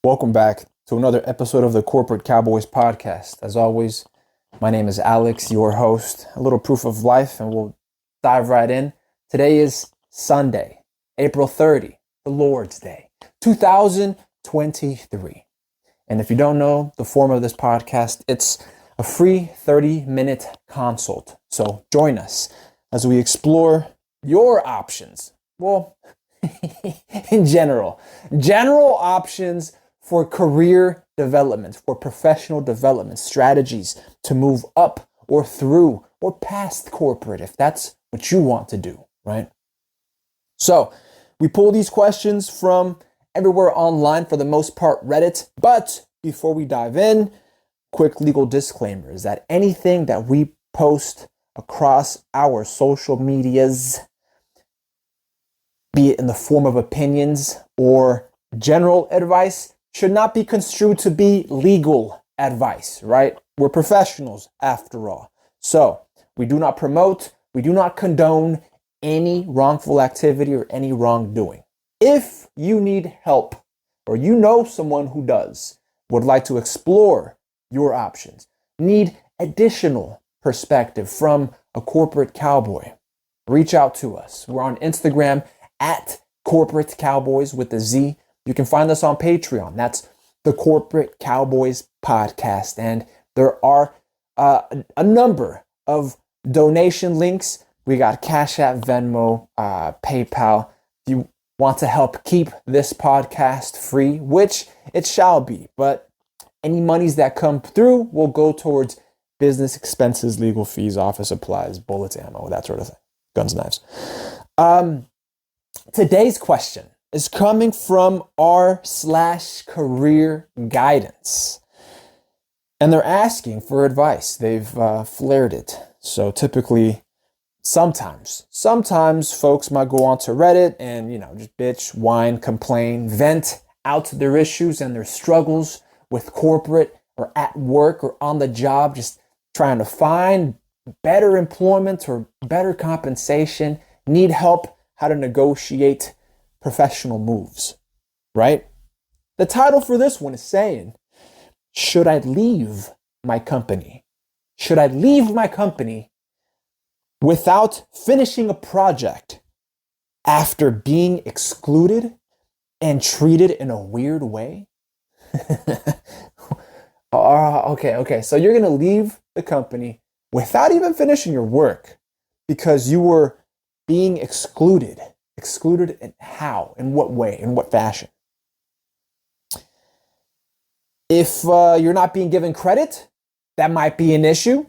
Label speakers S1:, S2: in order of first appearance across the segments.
S1: Welcome back to another episode of the Corporate Cowboys podcast. As always, my name is Alex, your host. A little proof of life, and we'll dive right in. Today is Sunday, April 30, the Lord's Day, 2023. And if you don't know the form of this podcast, it's a free 30-minute consult. So join us as we explore your options. Well, in general options for career development, for professional development, strategies to move up or through or past corporate, if that's what you want to do, right? So we pull these questions from everywhere online, for the most part, Reddit. But before we dive in, quick legal disclaimer is that anything that we post across our social medias, be it in the form of opinions or general advice, should not be construed to be legal advice, right? We're professionals after all. So we do not promote, we do not condone any wrongful activity or any wrongdoing. If you need help or you know someone who does, would like to explore your options, need additional perspective from a corporate cowboy, reach out to us. We're on Instagram at Corporate Cowboys with a Z. You can find us on Patreon. That's the Corporate Cowboys podcast. And there are a number of donation links. We got Cash App, Venmo, PayPal. If you want to help keep this podcast free, which it shall be, but any monies that come through will go towards business expenses, legal fees, office supplies, bullets, ammo, that sort of thing. Guns, knives. Today's question is coming from r/career guidance. And they're asking for advice. They've flared it. So typically, sometimes folks might go onto Reddit and, just bitch, whine, complain, vent out their issues and their struggles with corporate or at work or on the job, just trying to find better employment or better compensation, need help how to negotiate professional moves, right? The title for this one is saying, should I leave my company? Should I leave my company without finishing a project after being excluded and treated in a weird way? Okay. So you're going to leave the company without even finishing your work because you were being excluded. Excluded in how? In what way? In what fashion? If you're not being given credit, that might be an issue,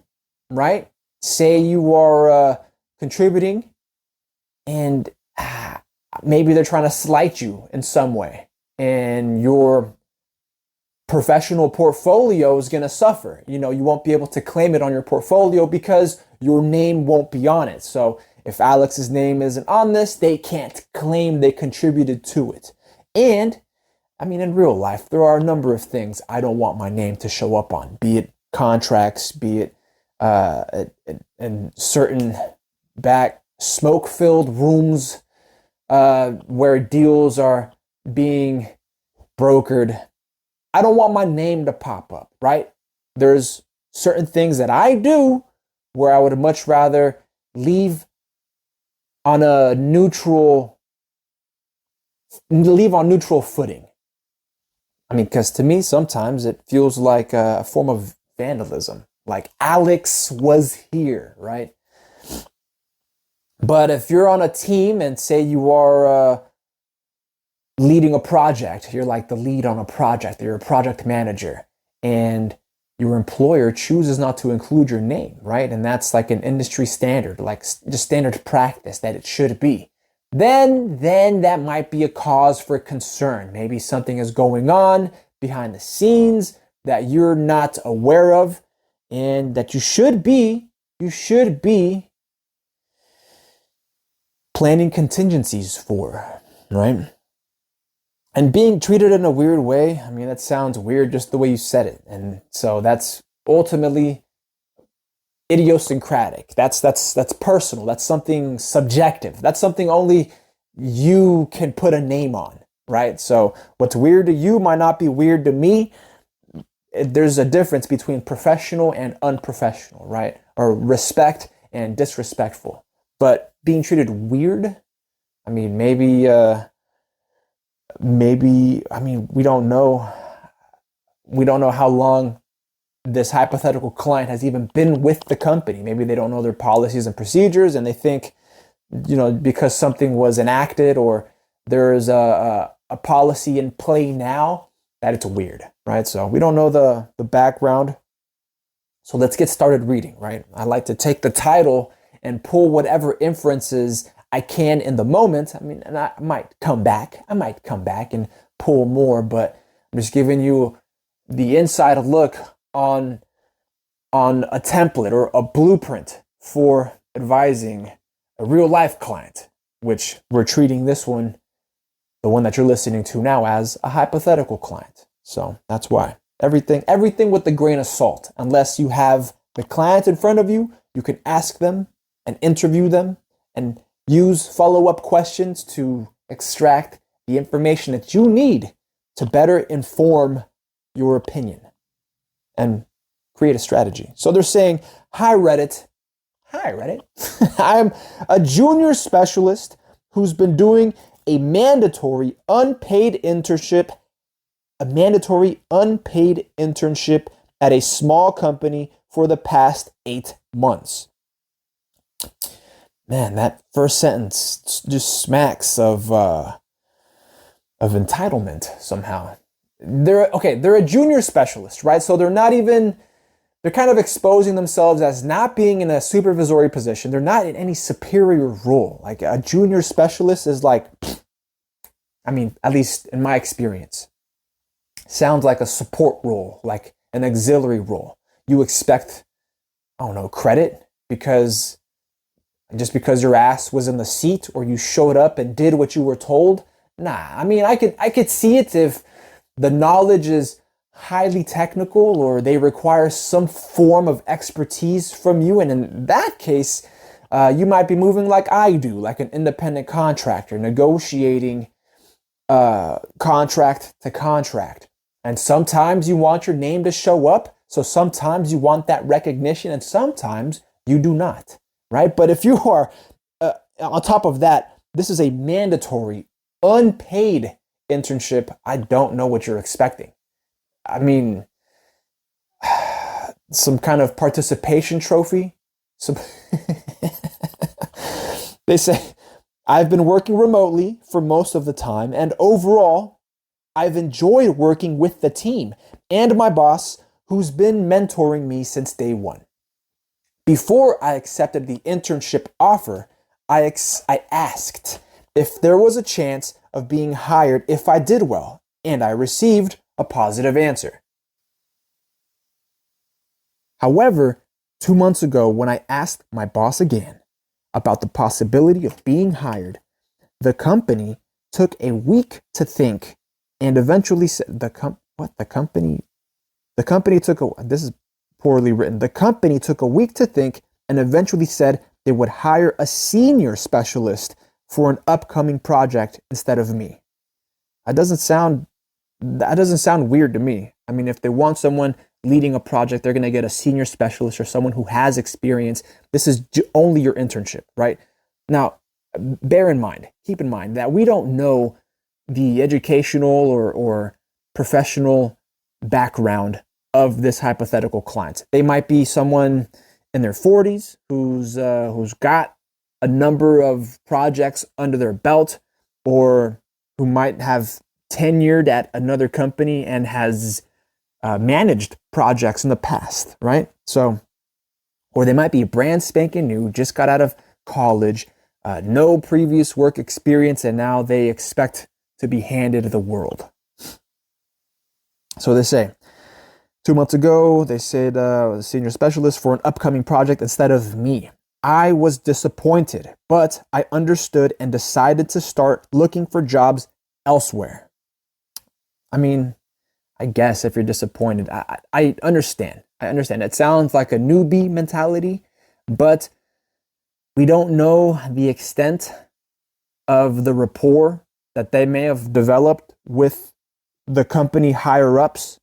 S1: right? Say you are contributing and maybe they're trying to slight you in some way and your professional portfolio is going to suffer. You won't be able to claim it on your portfolio because your name won't be on it. So if Alex's name isn't on this, they can't claim they contributed to it. And in real life, there are a number of things I don't want my name to show up on, be it contracts, be it in certain back smoke-filled rooms where deals are being brokered. I don't want my name to pop up, right? There's certain things that I do where I would much rather leave on neutral footing. Because to me, sometimes it feels like a form of vandalism. Like Alex was here, right? But if you're on a team and say you are leading a project, you're like the lead on a project, you're a project manager, and your employer chooses not to include your name, right? And that's like an industry standard, like just standard practice that it should be. Then that might be a cause for concern. Maybe something is going on behind the scenes that you're not aware of and that you should be planning contingencies for, right? And being treated in a weird way, that sounds weird just the way you said it. And so that's ultimately idiosyncratic. That's personal. That's something subjective. That's something only you can put a name on, right? So what's weird to you might not be weird to me. There's a difference between professional and unprofessional, right? Or respect and disrespectful. But being treated weird, I mean, I mean, we don't know. We don't know how long this hypothetical client has even been with the company. Maybe they don't know their policies and procedures, and they think, because something was enacted or there's a policy in play now, that it's weird, right? So we don't know the background. So let's get started reading, right? I like to take the title and pull whatever inferences I can in the moment. I mean, and I might come back and pull more, but I'm just giving you the inside look on a template or a blueprint for advising a real life client, which we're treating this one, the one that you're listening to now, as a hypothetical client. So that's why everything with a grain of salt. Unless you have the client in front of you, you can ask them and interview them and use follow-up questions to extract the information that you need to better inform your opinion and create a strategy. So they're saying, hi Reddit. I'm a junior specialist who's been doing a mandatory unpaid internship at a small company for the past 8 months. Man, that first sentence just smacks of entitlement somehow. They're a junior specialist, right? So they're kind of exposing themselves as not being in a supervisory position. They're not in any superior role. Like a junior specialist is like, I mean, at least in my experience, sounds like a support role, like an auxiliary role. You expect, I don't know, credit because your ass was in the seat or you showed up and did what you were told. Nah, I mean, I could see it if the knowledge is highly technical or they require some form of expertise from you. And in that case, you might be moving like I do, like an independent contractor, negotiating contract to contract. And sometimes you want your name to show up. So sometimes you want that recognition and sometimes you do not, right? But if you are, on top of that, this is a mandatory, unpaid internship. I don't know what you're expecting. I mean, some kind of participation trophy. They say, I've been working remotely for most of the time, and overall, I've enjoyed working with the team and my boss, who's been mentoring me since day one. Before I accepted the internship offer, I asked if there was a chance of being hired if I did well, and I received a positive answer. However, 2 months ago, when I asked my boss again about the possibility of being hired, the company took a week to think and eventually said, this is poorly written. The company took a week to think and eventually said they would hire a senior specialist for an upcoming project instead of me. That doesn't sound weird to me. I mean, if they want someone leading a project, they're going to get a senior specialist or someone who has experience. This is only your internship, right? Now, keep in mind that we don't know the educational or professional background of this hypothetical client. They might be someone in their 40s who's got a number of projects under their belt, or who might have tenured at another company and has managed projects in the past, right? So, or they might be brand spanking new, just got out of college, no previous work experience, and now they expect to be handed the world. So they say, 2 months ago, they said a senior specialist for an upcoming project instead of me. I was disappointed, but I understood and decided to start looking for jobs elsewhere. I mean, I guess if you're disappointed, I understand. It sounds like a newbie mentality, but we don't know the extent of the rapport that they may have developed with the company higher ups,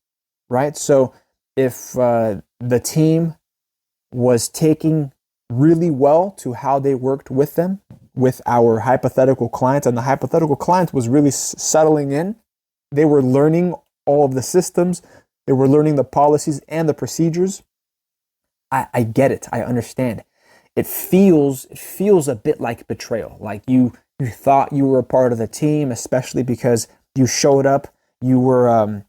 S1: right? So if the team was taking really well to how they worked with them, with our hypothetical clients, and the hypothetical client was really settling in, they were learning all of the systems, they were learning the policies and the procedures. I get it. I understand. It feels a bit like betrayal. Like you thought you were a part of the team, especially because you showed up. You were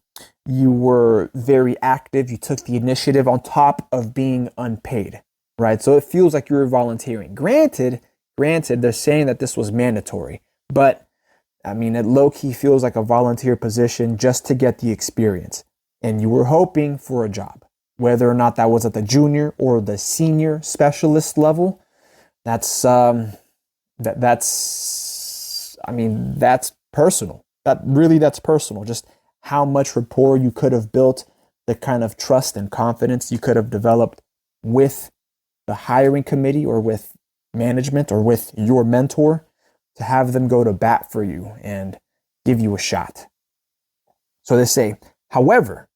S1: very active. You took the initiative on top of being unpaid, right? So it feels like you were volunteering. Granted, they're saying that this was mandatory, but I mean, it low-key feels like a volunteer position just to get the experience. And you were hoping for a job. Whether or not that was at the junior or the senior specialist level, that's personal. That's personal. Just how much rapport you could have built, the kind of trust and confidence you could have developed with the hiring committee or with management or with your mentor to have them go to bat for you and give you a shot. So they say, however,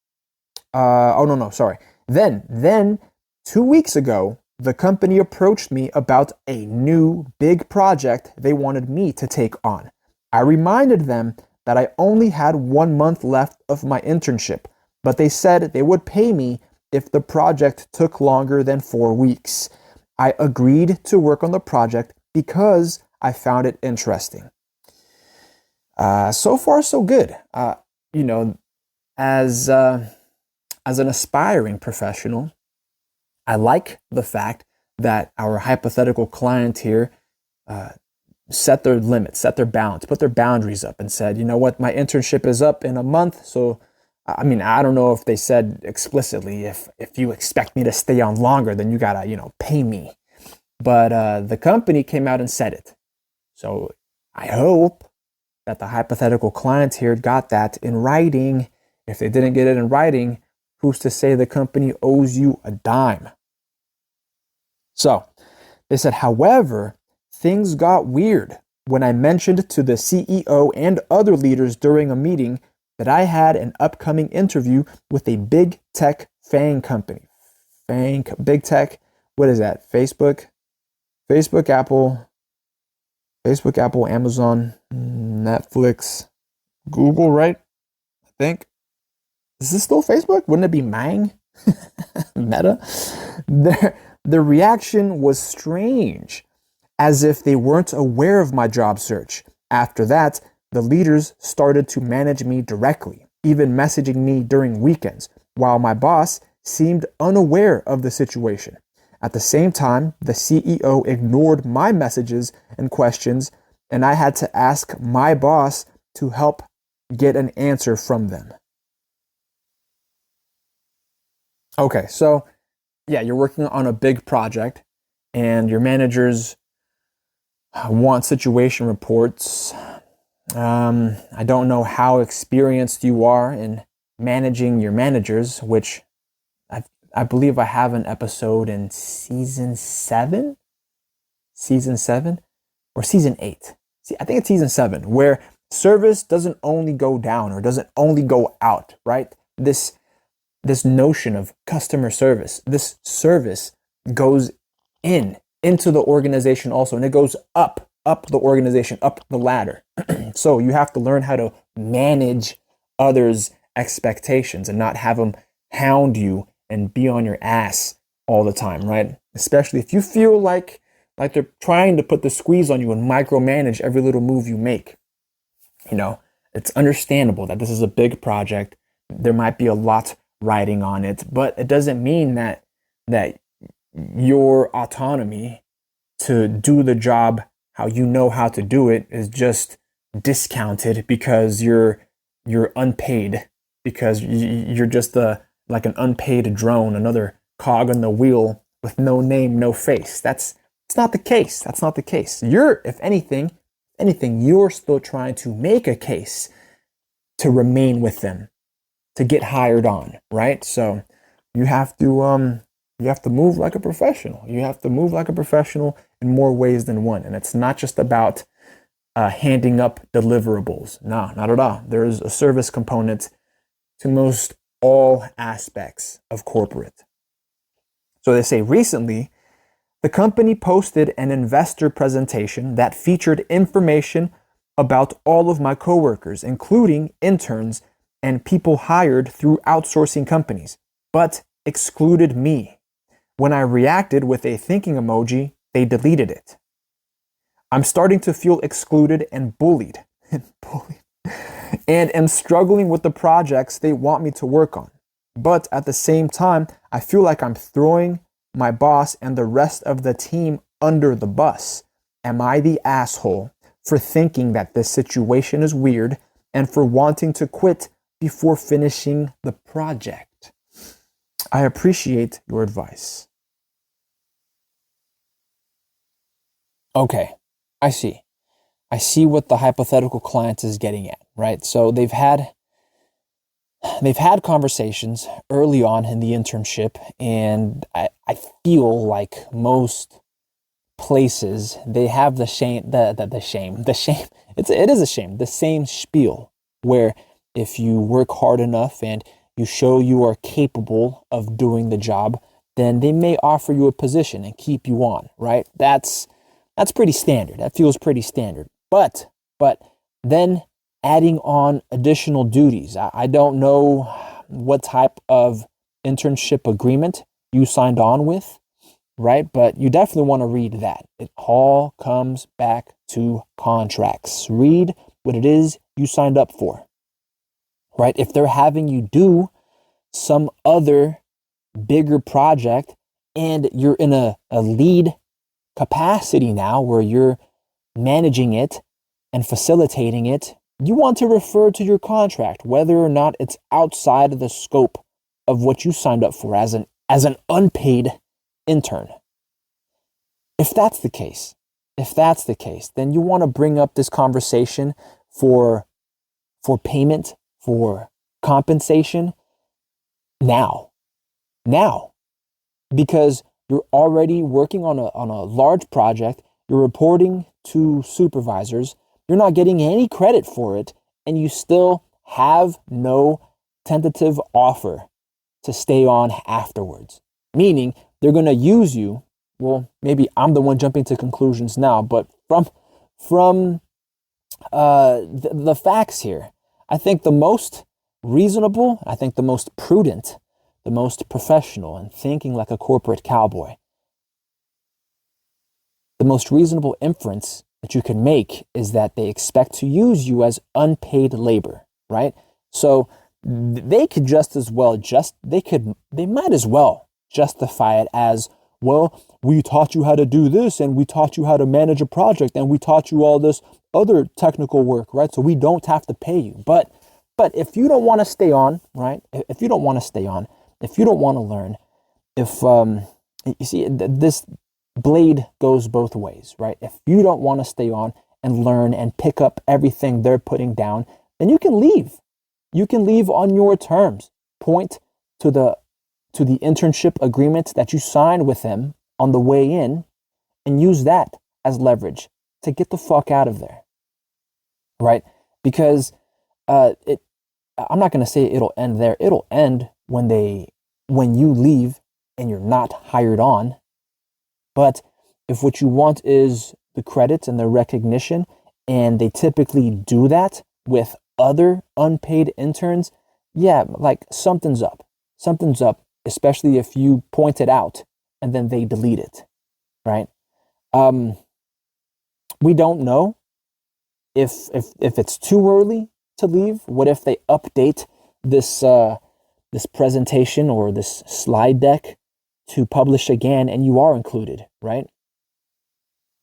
S1: Then 2 weeks ago, the company approached me about a new big project they wanted me to take on. I reminded them that I only had 1 month left of my internship, but they said they would pay me if the project took longer than 4 weeks. I agreed to work on the project because I found it interesting. So far, so good. As an aspiring professional, I like the fact that our hypothetical client here set their limits, set their bounds, put their boundaries up and said, you know what, my internship is up in a month. So, I mean, I don't know if they said explicitly, if you expect me to stay on longer, then you gotta, pay me. But the company came out and said it. So I hope that the hypothetical client here got that in writing. If they didn't get it in writing, who's to say the company owes you a dime? So they said, however, things got weird when I mentioned to the CEO and other leaders during a meeting that I had an upcoming interview with a big tech FANG company. Big tech, what is that? Facebook, Apple, Amazon, Netflix, Google, right? I think. Is this still Facebook? Wouldn't it be Mang? Meta? The reaction was strange, as if they weren't aware of my job search. After that, the leaders started to manage me directly, even messaging me during weekends, while my boss seemed unaware of the situation. At the same time, the CEO ignored my messages and questions, and I had to ask my boss to help get an answer from them. Okay, so yeah, you're working on a big project and your managers want situation reports. I don't know how experienced you are in managing your managers, which I believe I have an episode in season 7 or season 8. I think it's season 7, where service doesn't only go down or doesn't only go out, right? This notion of customer service, this service goes into the organization also, and it goes up the organization, up the ladder. So you have to learn how to manage others' expectations and not have them hound you and be on your ass all the time, right? Especially if you feel like they're trying to put the squeeze on you and micromanage every little move you make. It's understandable that this is a big project. There might be a lot riding on it, but it doesn't mean that your autonomy to do the job how you know how to do it is just discounted because you're unpaid, because you're just like an unpaid drone, another cog on the wheel with no name, no face. It's not the case. That's not the case. If anything, you're still trying to make a case to remain with them, to get hired on, right? So you have to move like a professional. You have to move like a professional in more ways than one. And it's not just about handing up deliverables. No, not at all. There is a service component to most all aspects of corporate. So they say recently, the company posted an investor presentation that featured information about all of my coworkers, including interns and people hired through outsourcing companies, but excluded me. When I reacted with a thinking emoji, they deleted it. I'm starting to feel excluded and bullied, and am struggling with the projects they want me to work on. But at the same time, I feel like I'm throwing my boss and the rest of the team under the bus. Am I the asshole for thinking that this situation is weird and for wanting to quit before finishing the project? I appreciate your advice. Okay, I see. I see what the hypothetical client is getting at, right? So they've had conversations early on in the internship, and I feel like most places they have the shame. It is a shame. The same spiel where if you work hard enough and you show you are capable of doing the job, then they may offer you a position and keep you on, right? That's pretty standard. That feels pretty standard. But then adding on additional duties. I don't know what type of internship agreement you signed on with, right? But you definitely want to read that. It all comes back to contracts. Read what it is you signed up for, right? If they're having you do some other bigger project and you're in a lead capacity now where you're managing it and facilitating it, you want to refer to your contract, whether or not it's outside of the scope of what you signed up for as an unpaid intern. If that's the case, then you want to bring up this conversation for payment, for compensation now, because you're already working on a large project. You're reporting to supervisors. You're not getting any credit for it, and you still have no tentative offer to stay on afterwards. Meaning they're going to use you. Well, maybe I'm the one jumping to conclusions now, but from the facts here, I think the most reasonable, I think the most prudent, the most professional, and thinking like a corporate cowboy, the most reasonable inference that you can make is that they expect to use you as unpaid labor, right? So they could they might as well justify it as, well, we taught you how to do this, and we taught you how to manage a project, and we taught you all this other technical work, right? So we don't have to pay you. But if you don't want to stay on, right? If you don't want to stay on, if you don't want to learn, if you see this blade goes both ways, right? If you don't want to stay on and learn and pick up everything they're putting down, then you can leave. You can leave on your terms. Point to the internship agreement that you signed with them on the way in and use that as leverage to get the fuck out of there, right? Because I'm not going to say it'll end there. It'll end when you leave and you're not hired on. But if what you want is the credits and the recognition, and they typically do that with other unpaid interns, yeah, like something's up, especially if you point it out and then they delete it, right? We don't know if it's too early to leave. What if they update this presentation or this slide deck to publish again and you are included, right?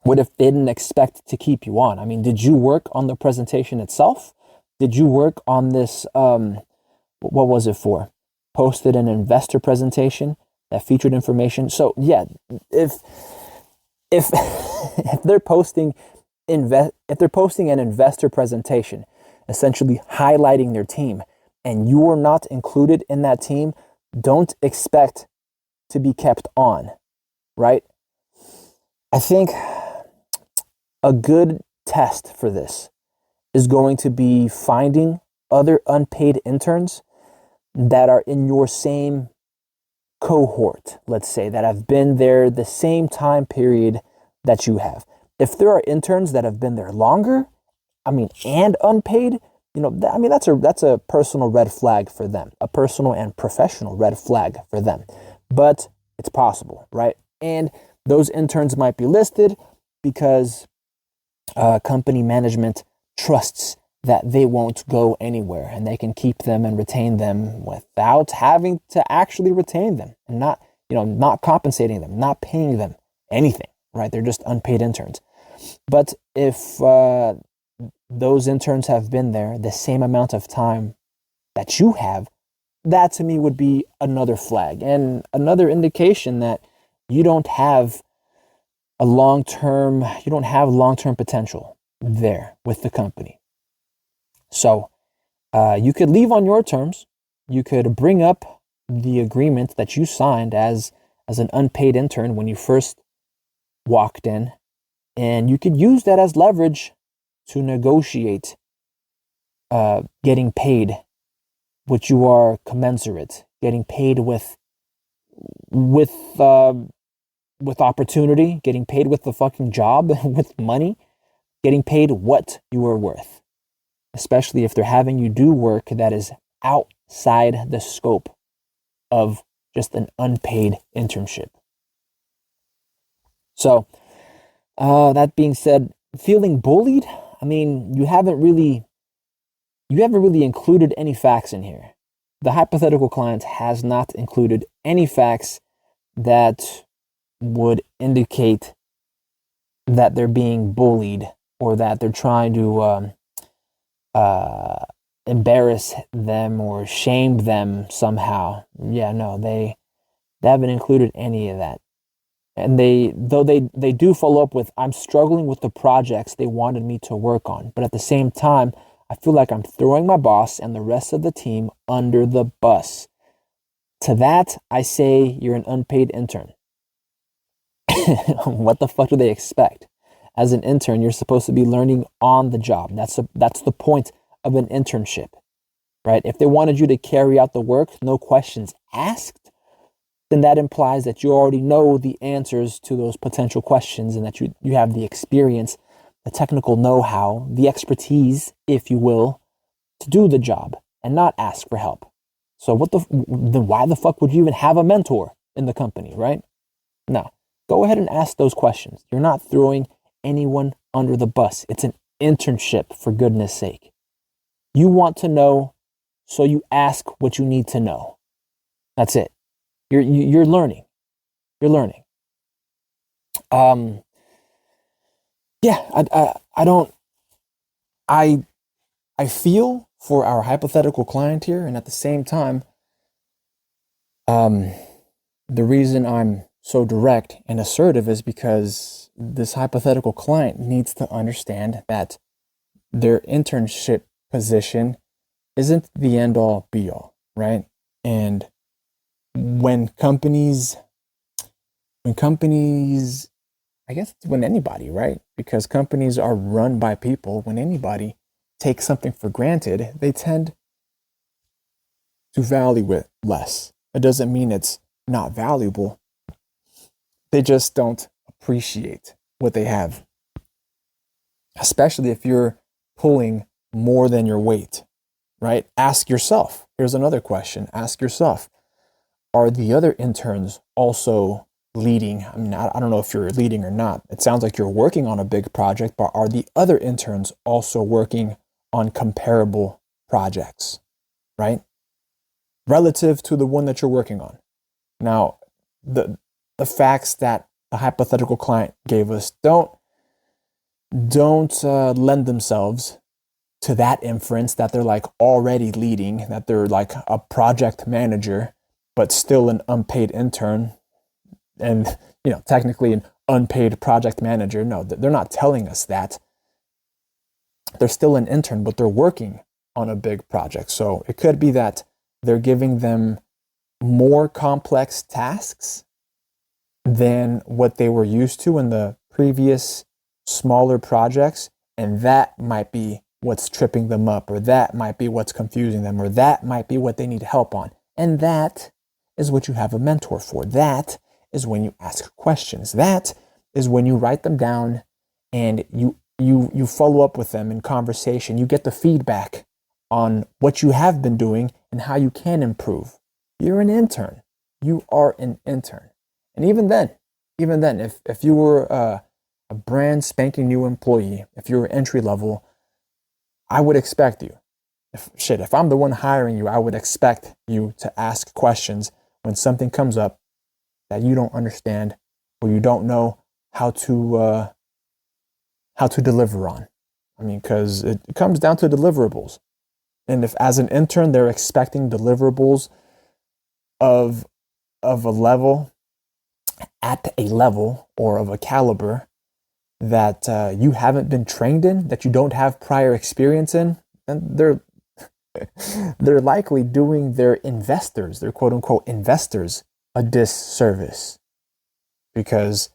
S1: What if they didn't expect to keep you on? I mean, did you work on the presentation itself? Did you work on this, what was it for? Posted an investor presentation that featured information. So yeah, if if they're posting an investor presentation, essentially highlighting their team, and you are not included in that team, don't expect to be kept on, right? I think a good test for this is going to be finding other unpaid interns that are in your same cohort, let's say, that have been there the same time period that you have. If there are interns that have been there longer, and unpaid, that's a personal red flag for them, a personal and professional red flag for them. But it's possible, right? And those interns might be listed because company management trusts that they won't go anywhere and they can keep them and retain them without having to actually retain them and not compensating them, not paying them anything, right? They're just unpaid interns. But if those interns have been there the same amount of time that you have, that to me would be another flag and another indication that you don't have long-term potential there with the company. So you could leave on your terms. You could bring up the agreement that you signed as an unpaid intern when you first walked in, and you could use that as leverage to negotiate getting paid what you are commensurate, getting paid with opportunity, getting paid with the fucking job, with money, getting paid what you are worth, especially if they're having you do work that is outside the scope of just an unpaid internship. So, that being said, feeling bullied, you haven't really included any facts in here. The hypothetical client has not included any facts that would indicate that they're being bullied or that they're trying to embarrass them or shame them somehow. Yeah, no, they haven't included any of that. And they do follow up with, I'm struggling with the projects they wanted me to work on. But at the same time, I feel like I'm throwing my boss and the rest of the team under the bus. To that, I say you're an unpaid intern. What the fuck do they expect? As an intern, you're supposed to be learning on the job. That's the point of an internship, right? If they wanted you to carry out the work, no questions asked, then that implies that you already know the answers to those potential questions and that you have the experience, the technical know-how, the expertise, if you will, to do the job and not ask for help. So then why the fuck would you even have a mentor in the company, right? No. Go ahead and ask those questions. You're not throwing anyone under the bus. It's an internship, for goodness sake. You want to know, so you ask what you need to know. That's it. You're learning. You're learning. I feel for our hypothetical client here, and at the same time, the reason I'm so direct and assertive is because this hypothetical client needs to understand that their internship position isn't the end all be all, right? And when companies, I guess it's when anybody, right? Because companies are run by people. When anybody takes something for granted, they tend to value it less. It doesn't mean it's not valuable. They just don't appreciate what they have. Especially if you're pulling more than your weight, right? Ask yourself. Here's another question. Ask yourself, are the other interns also leading? I don't know if you're leading or not. It sounds like you're working on a big project, but are the other interns also working on comparable projects, right? Relative to the one that you're working on. Now, the facts that the hypothetical client gave us don't lend themselves to that inference that they're like already leading, that they're like a project manager, but still an unpaid intern and, technically an unpaid project manager. No, they're not telling us that. They're still an intern, but they're working on a big project. So it could be that they're giving them more complex tasks than what they were used to in the previous smaller projects. And that might be what's tripping them up, or that might be what's confusing them, or that might be what they need help on. And that is what you have a mentor for. That is when you ask questions. That is when you write them down and you follow up with them in conversation. You get the feedback on what you have been doing and how you can improve. You're an intern. You are an intern. And even then, if you were a brand spanking new employee, if you were entry level, I would expect you. If I'm the one hiring you, I would expect you to ask questions when something comes up that you don't understand or you don't know how to deliver on. I mean, because it comes down to deliverables. And if as an intern, they're expecting deliverables of a level, at a level or of a caliber that you haven't been trained in, that you don't have prior experience in, then they're likely doing their investors, their quote unquote investors, a disservice, because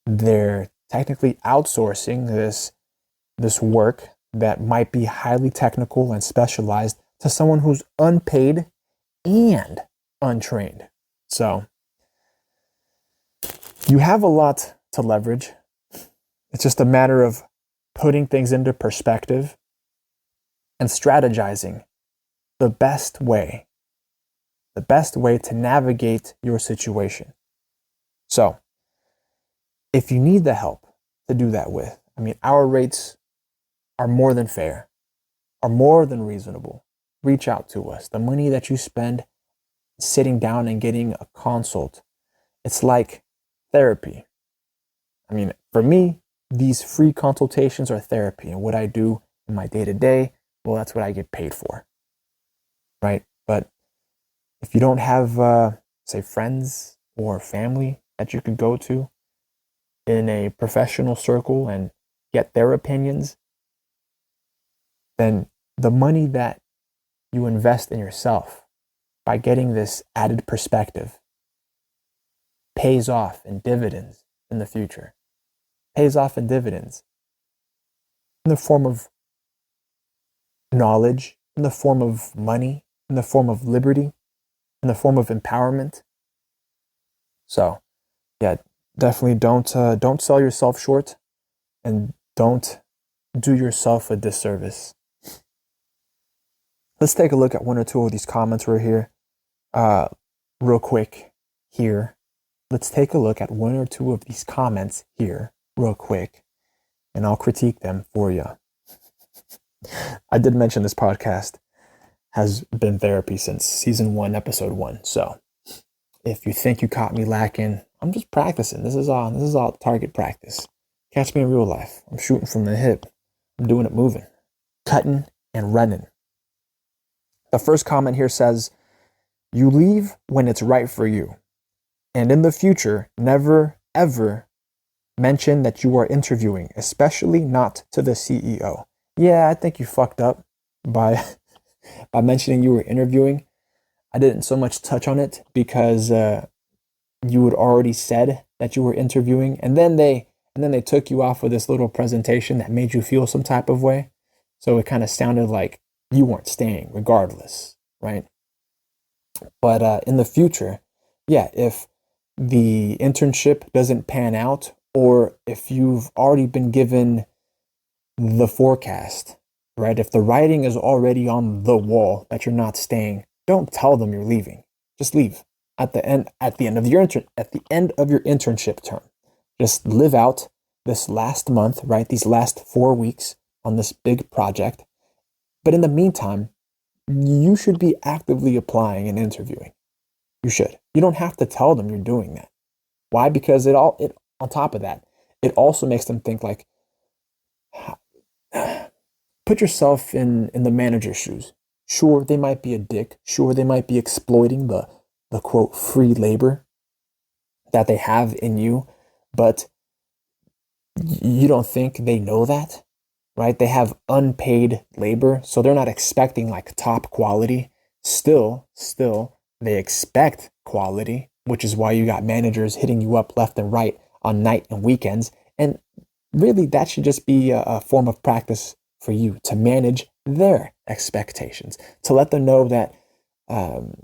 S1: they're technically outsourcing this work that might be highly technical and specialized to someone who's unpaid and untrained. So you have a lot to leverage. It's just a matter of putting things into perspective and strategizing the best way to navigate your situation. So if you need the help to do that with, I mean, our rates are more than fair, are more than reasonable. Reach out to us. The money that you spend sitting down and getting a consult, it's like therapy. I mean, for me, these free consultations are therapy, and what I do in my day-to-day, well, that's what I get paid for, right? But if you don't have, say, friends or family that you could go to in a professional circle and get their opinions, then the money that you invest in yourself by getting this added perspective pays off in dividends in the future. Pays off in dividends in the form of knowledge, in the form of money, in the form of liberty, in the form of empowerment. So, yeah, definitely don't sell yourself short, and don't do yourself a disservice. Let's take a look at one or two of these comments right here, real quick here. Let's take a look at one or two of these comments here real quick, and I'll critique them for you. I did mention this podcast has been therapy since season 1, episode 1. So if you think you caught me lacking, I'm just practicing. This is all target practice. Catch me in real life. I'm shooting from the hip. I'm doing it moving, cutting and running. The first comment here says, you leave when it's right for you. And in the future, never, ever mention that you are interviewing, especially not to the CEO. Yeah, I think you fucked up by mentioning you were interviewing. I didn't so much touch on it because you had already said that you were interviewing, and then they took you off with this little presentation that made you feel some type of way. So it kind of sounded like you weren't staying regardless, right? But in the future, yeah, if the internship doesn't pan out, or if you've already been given the forecast, right? If the writing is already on the wall that you're not staying, don't tell them you're leaving. Just leave at the end of your internship term. Just live out this last month, right? These last 4 weeks on this big project. But in the meantime, you should be actively applying and interviewing. You should. You don't have to tell them you're doing that. Why? Because it on top of that, it also makes them think like, put yourself in the manager's shoes. Sure, they might be a dick. Sure, they might be exploiting the quote free labor that they have in you, but you don't think they know that, right? They have unpaid labor, so they're not expecting like top quality. Still, they expect quality, which is why you got managers hitting you up left and right on night and weekends. And really that should just be a form of practice for you to manage their expectations, to let them know that um,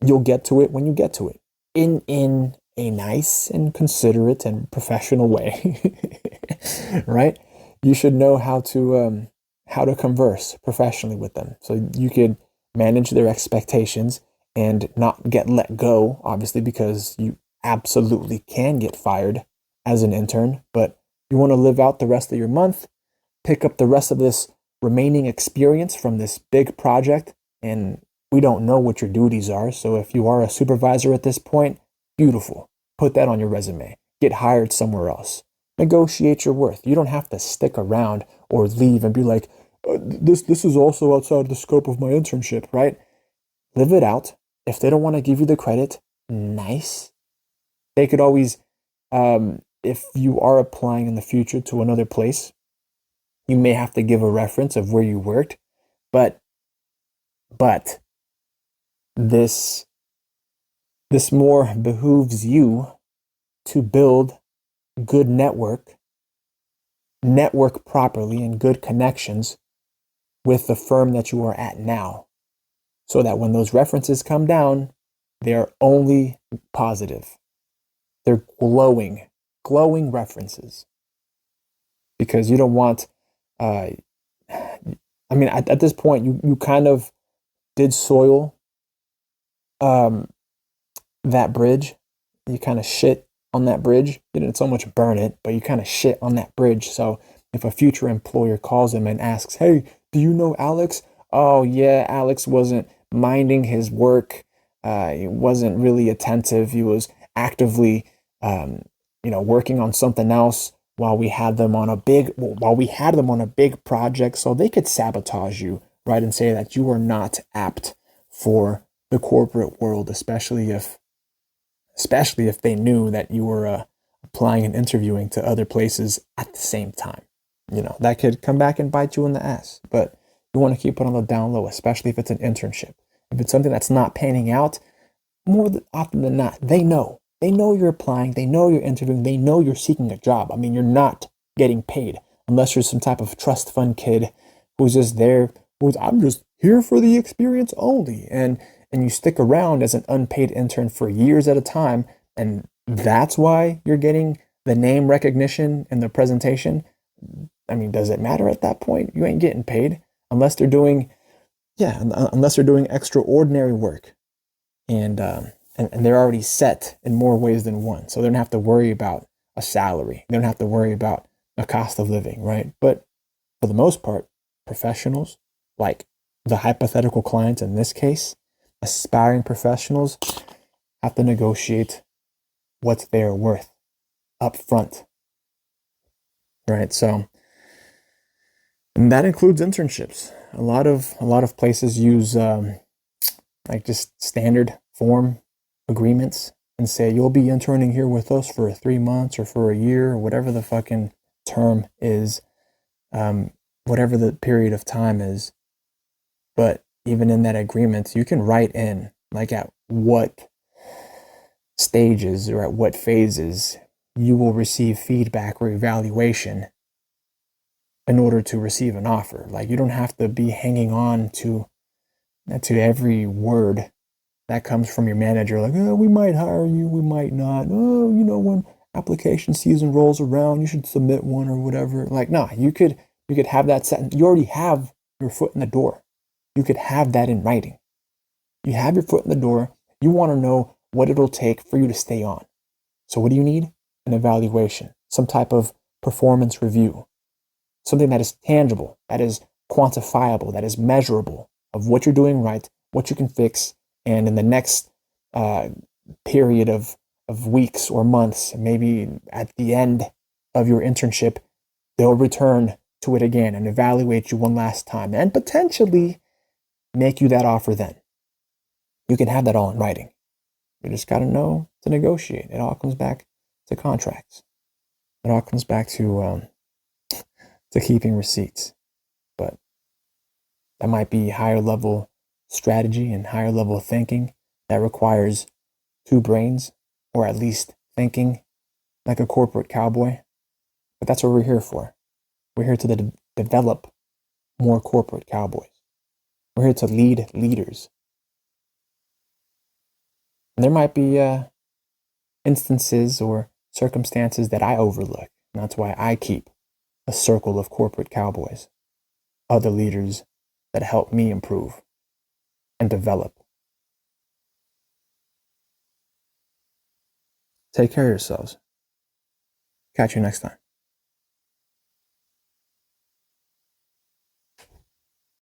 S1: you'll get to it when you get to it in a nice and considerate and professional way, right? You should know how to converse professionally with them, so you could manage their expectations and not get let go, obviously, because you absolutely can get fired as an intern, but you want to live out the rest of your month, pick up the rest of this remaining experience from this big project. And we don't know what your duties are. So if you are a supervisor at this point, beautiful. Put that on your resume. Get hired somewhere else. Negotiate your worth. You don't have to stick around or leave and be like, this is also outside the scope of my internship, right? Live it out. If they don't want to give you the credit, nice. They could always, if you are applying in the future to another place, you may have to give a reference of where you worked, but but this this more behooves you to build good network properly and good connections with the firm that you are at now, so that when those references come down, they're only positive. They're glowing references, because you don't want I mean, at this point, you kind of did soil um, that bridge. You kind of shit on that bridge. You didn't so much burn it, but you kind of shit on that bridge. So if a future employer calls him and asks, "Hey, do you know Alex?" "Oh yeah, Alex wasn't minding his work. He wasn't really attentive. He was actively, working on something else while we had them on a big project." So they could sabotage you, right, and say that you are not apt for the corporate world, especially if they knew that you were applying and interviewing to other places at the same time. That could come back and bite you in the ass. But you want to keep it on the down low, especially if it's an internship. If it's something that's not panning out, more often than not, they know. They know you're applying. They know you're interviewing. They know you're seeking a job. I mean, you're not getting paid unless you're some type of trust fund kid who's just there. I'm just here for the experience only. And you stick around as an unpaid intern for years at a time. And that's why you're getting the name recognition and the presentation. I mean, does it matter at that point? You ain't getting paid unless they're doing, yeah, unless they're doing extraordinary work. And they're already set in more ways than one. So they don't have to worry about a salary. They don't have to worry about a cost of living, right? But for the most part, professionals, like the hypothetical clients in this case, aspiring professionals, have to negotiate what they're worth up front, right? So, and that includes internships. A lot of places use like just standard form agreements and say you'll be interning here with us for 3 months or for a year or whatever the fucking term is, whatever the period of time is. But even in that agreement, you can write in like at what stages or at what phases you will receive feedback or evaluation in order to receive an offer. Like, you don't have to be hanging on to every word that comes from your manager, like, "Oh, we might hire you, we might not. Oh, when application season rolls around, you should submit one," or whatever. Like, no, you could have that set. You already have your foot in the door. You could have that in writing. You have your foot in the door. You want to know what it'll take for you to stay on. So what do you need? An evaluation, some type of performance review, something that is tangible, that is quantifiable, that is measurable, of what you're doing right, what you can fix, and in the next period of weeks or months, maybe at the end of your internship, they'll return to it again and evaluate you one last time and potentially make you that offer then. You can have that all in writing. You just got to know to negotiate. It all comes back to contracts. It all comes back to keeping receipts. But that might be higher level strategy and higher level thinking that requires two brains, or at least thinking like a corporate cowboy. But that's what we're here for. We're here to develop more corporate cowboys. We're here to lead leaders. And there might be instances or circumstances that I overlook. And that's why I keep a circle of corporate cowboys, other leaders that help me improve and develop. Take care of yourselves. Catch you next time.